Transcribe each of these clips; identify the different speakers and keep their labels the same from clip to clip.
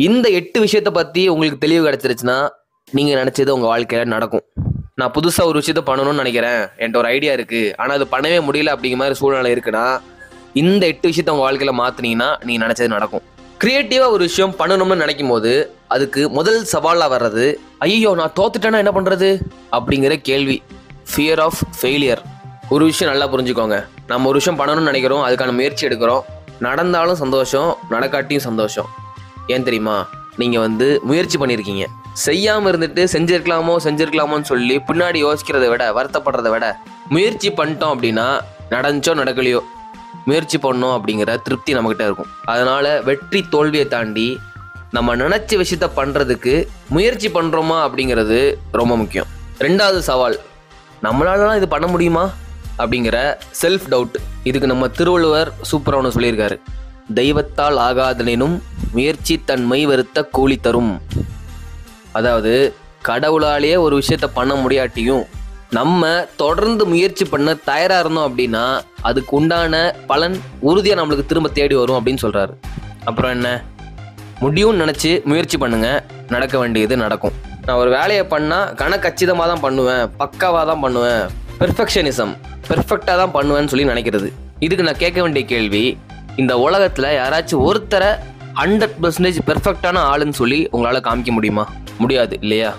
Speaker 1: இந்த 8 விஷயத்தை பற்றி உங்களுக்கு தெளிவு கிடச்சிருச்சுன்னா நீங்கள் நினச்சது உங்கள் வாழ்க்கையில் நடக்கும். நான் புதுசாக ஒரு விஷயத்த பண்ணணும்னு நினைக்கிறேன், என்கிட்ட ஒரு ஐடியா இருக்குது, ஆனால் அது பண்ணவே முடியல அப்படிங்கிற மாதிரி சூழ்நிலை இருக்குன்னா இந்த 8 விஷயத்த உங்கள் வாழ்க்கையில் மாற்றினீங்கன்னா நீங்கள் நினச்சது நடக்கும். கிரியேட்டிவாக ஒரு விஷயம் பண்ணணும்னு நினைக்கும் போது அதுக்கு முதல் சவாலாக வர்றது, ஐயோ நான் தோத்துட்டேன்னா என்ன பண்ணுறது அப்படிங்கிற கேள்வி. Fear of failure. ஒரு விஷயம் நல்லா புரிஞ்சுக்கோங்க, நம்ம ஒரு விஷயம் பண்ணணும்னு நினைக்கிறோம், அதுக்கான முயற்சி எடுக்கிறோம், நடந்தாலும் சந்தோஷம், நடக்காட்டியும் சந்தோஷம். ஏன் தெரியுமா? நீங்கள் முயற்சி பண்ணியிருக்கீங்க. செய்யாமல் இருந்துட்டு செஞ்சிருக்கலாமோன்னு சொல்லி பின்னாடி யோசிக்கிறத விட, வருத்தப்படுறத விட, முயற்சி பண்ணிட்டோம் அப்படின்னா நடந்துச்சோ நடக்கலையோ முயற்சி பண்ணோம் அப்படிங்கிற திருப்தி நம்மக்கிட்ட இருக்கும். அதனால் வெற்றி தோல்வியை தாண்டி நம்ம நினச்ச விஷயத்த பண்ணுறதுக்கு முயற்சி பண்ணுறோமா அப்படிங்கிறது ரொம்ப முக்கியம். 2வது சவால், நம்மளாலலாம் இது பண்ண முடியுமா அப்படிங்கிற செல்ஃப் டவுட். இதுக்கு நம்ம திருவள்ளுவர் சூப்பராக ஒன்று சொல்லியிருக்காரு, தெய்வத்தால் ஆகாதனினும் முயற்சி தன்மை வருத்த கூலி தரும். அதாவது கடவுளாலேயே ஒரு விஷயத்த பண்ண முடியாட்டியும் நம்ம தொடர்ந்து முயற்சி பண்ண தயாராக இருந்தோம் அப்படின்னா அதுக்கு உண்டான பலன் உறுதியாக நம்மளுக்கு திரும்ப தேடி வரும் அப்படின்னு சொல்கிறாரு. அப்புறம் என்ன, முடியும்னு நினச்சி முயற்சி பண்ணுங்கள், நடக்க வேண்டியது நடக்கும். நான் ஒரு வேலையை பண்ணால் கணக்கச்சிதமாக தான் பண்ணுவேன், பக்காவாக தான் பண்ணுவேன், பெர்ஃபெக்டாக தான் பண்ணுவேன்னு சொல்லி நினைக்கிறது. இதுக்கு நான் கேட்க வேண்டிய கேள்வி, இந்த உலகத்தில் யாராச்சும் ஒருத்தரை 100% பெர்ஃபெக்டான ஆளுன்னு சொல்லி உங்களால் காமிக்க முடியுமா? முடியாது இல்லையா?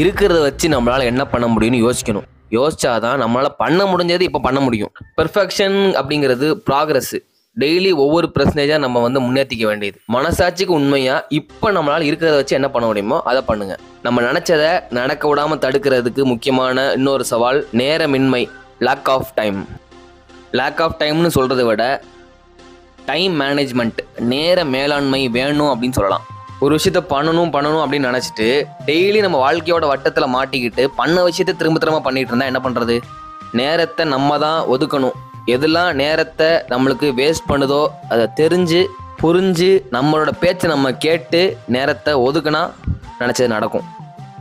Speaker 1: இருக்கிறத வச்சு நம்மளால் என்ன பண்ண முடியும்னு யோசிக்கணும். யோசிச்சாதான் நம்மளால் பண்ண முடிஞ்சது இப்போ பண்ண முடியும். பெர்ஃபெக்ஷன் அப்படிங்கிறது ப்ராக்ரஸ். டெய்லி ஒவ்வொரு பர்சன்டேஜாக நம்ம முன்னேற்றிக்க வேண்டியது. மனசாட்சிக்கு உண்மையாக இப்போ நம்மளால் இருக்கிறத வச்சு என்ன பண்ண முடியுமோ அதை பண்ணுங்கள். நம்ம நினச்சதை நடக்க விடாமல் தடுக்கிறதுக்கு முக்கியமான இன்னொரு சவால் நேரமின்மை, லேக் ஆஃப் டைம்னு சொல்கிறத விட டைம் மேனேஜ்மெண்ட், நேர மேலாண்மை வேணும் அப்படின்னு சொல்லலாம். ஒரு விஷயத்த பண்ணணும் அப்படின்னு நினச்சிட்டு டெய்லி நம்ம வாழ்க்கையோட வட்டத்தில் மாட்டிக்கிட்டு பண்ண விஷயத்த திரும்ப பண்ணிட்டு இருந்தால் என்ன பண்ணுறது? நேரத்தை நம்ம தான் ஒதுக்கணும். எதெல்லாம் நேரத்தை நம்மளுக்கு வேஸ்ட் பண்ணுதோ அதை தெரிஞ்சு புரிஞ்சு நம்மளோட பேச்சை நம்ம கேட்டு நேரத்தை ஒதுக்குனா நினச்சது நடக்கும்.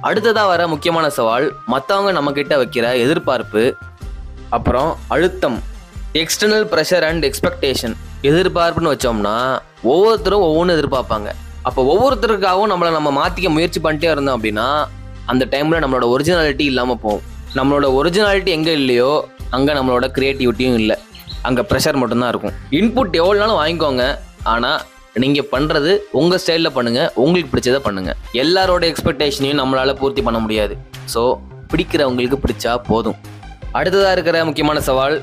Speaker 1: அடுத்ததாக வர முக்கியமான சவால், மற்றவங்க நம்மக்கிட்ட வைக்கிற எதிர்பார்ப்பு, அப்புறம் அழுத்தம், எக்ஸ்டர்னல் ப்ரெஷர் அண்ட் எக்ஸ்பெக்டேஷன். எதிர்பார்ப்புன்னு வச்சோம்னா ஒவ்வொருத்தரும் ஒவ்வொன்று எதிர்பார்ப்பாங்க. அப்போ ஒவ்வொருத்தருக்காகவும் நம்ம மாற்றிக்க முயற்சி பண்ணிட்டே இருந்தோம் அப்படின்னா அந்த டைமில் நம்மளோட ஒரிஜினாலிட்டி இல்லாமல் போகும். நம்மளோட ஒரிஜினாலிட்டி எங்கே இல்லையோ அங்கே நம்மளோட க்ரியேட்டிவிட்டியும் இல்லை, அங்கே ப்ரெஷர் மட்டும்தான் இருக்கும். இன்புட் எவ்வளோ நாளும் வாங்கிக்கோங்க, ஆனால் நீங்கள் பண்ணுறது உங்கள் ஸ்டைலில் பண்ணுங்கள், உங்களுக்கு பிடிச்சதை பண்ணுங்கள். எல்லாரோட எக்ஸ்பெக்டேஷனையும் நம்மளால் பூர்த்தி பண்ண முடியாது. ஸோ பிடிக்கிறவங்களுக்கு பிடிச்சா போதும். அடுத்ததாக இருக்கிற முக்கியமான சவால்,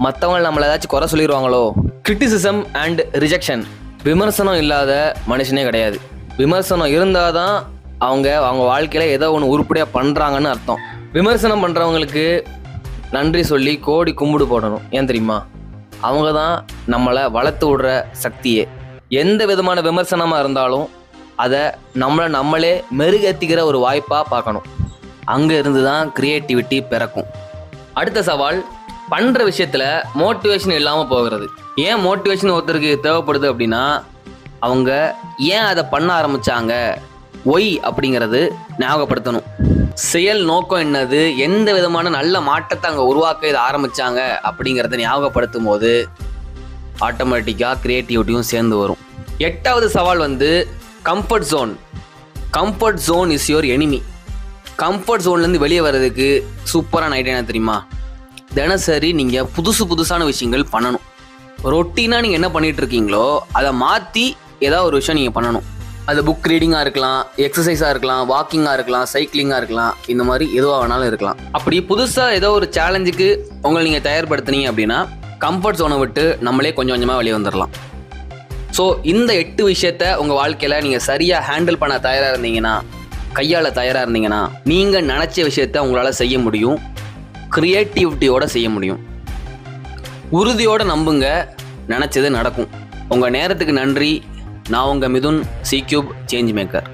Speaker 1: மற்றவங்க நம்மளை ஏதாச்சும் குறை சொல்லிடுவாங்களோ. Criticism and rejection. விமர்சனம் இல்லாத மனுஷனே கிடையாது. விமர்சனம் இருந்தால் தான் அவங்க வாழ்க்கையில் ஏதோ ஒன்று உருப்படியாக பண்ணுறாங்கன்னு அர்த்தம். விமர்சனம் பண்ணுறவங்களுக்கு நன்றி சொல்லி கோடி கும்பிடு போடணும். ஏன் தெரியுமா? அவங்க தான் நம்மளை வளர்த்து விடுற சக்தியே. எந்த விதமான விமர்சனமாக இருந்தாலும் அதை நம்மளே மெருகேற்றிக்கிற ஒரு வாய்ப்பாக பார்க்கணும். அங்கே இருந்து தான் க்ரியேட்டிவிட்டி பிறக்கும். அடுத்த சவால், பண்ணுற விஷயத்தில் மோட்டிவேஷன் இல்லாமல் போகிறது. ஏன் மோட்டிவேஷன் ஒருத்தருக்கு தேவைப்படுது அப்படின்னா அவங்க ஏன் அதை பண்ண ஆரம்பித்தாங்க, ஒய் அப்படிங்கிறது ஞாபகப்படுத்தணும். செயல் நோக்கம் என்னது, எந்த விதமான நல்ல மாற்றத்தை அங்கே உருவாக்க இதை ஆரம்பித்தாங்க அப்படிங்கிறத ஞாபகப்படுத்தும் போது ஆட்டோமேட்டிக்காக க்ரியேட்டிவிட்டியும் சேர்ந்து வரும். 8வது சவால் comfort zone is your enemy. Comfort ஜோன்லேருந்து வெளியே வர்றதுக்கு சூப்பரான ஐடியா என்ன தெரியுமா? தினசரி நீங்கள் புதுசான விஷயங்கள் பண்ணணும். ரொட்டீனாக நீங்கள் என்ன பண்ணிகிட்டு இருக்கீங்களோ அதை மாற்றி ஏதாவது ஒரு விஷயம் நீங்கள் பண்ணணும். அது புக் ரீடிங்காக இருக்கலாம், எக்ஸசைஸாக இருக்கலாம், வாக்கிங்காக இருக்கலாம், சைக்கிளிங்காக இருக்கலாம், இந்த மாதிரி எதுவாக வேணாலும் இருக்கலாம். அப்படி புதுசாக ஏதோ ஒரு சேலஞ்சுக்கு உங்களை நீங்கள் தயார்படுத்துனீங்க அப்படின்னா கம்ஃபர்ட் ஜோனை விட்டு நம்மளே கொஞ்சம் கொஞ்சமாக வெளியே வந்துடலாம். ஸோ இந்த 8 விஷயத்த உங்கள் வாழ்க்கையில் நீங்கள் சரியாக ஹேண்டில் பண்ண தயாராக இருந்தீங்கன்னா, கையாள தயாராக இருந்தீங்கன்னா நீங்கள் நினச்ச விஷயத்த உங்களால் செய்ய முடியும், க்ரியேட்டிவிட்டியோடு செய்ய முடியும். உறுதியோடு நம்புங்க, நினச்சது நடக்கும். உங்கள் நேரத்துக்கு நன்றி. நான் உங்கள் மிதுன், C-Cube சேஞ்ச் மேக்கர்.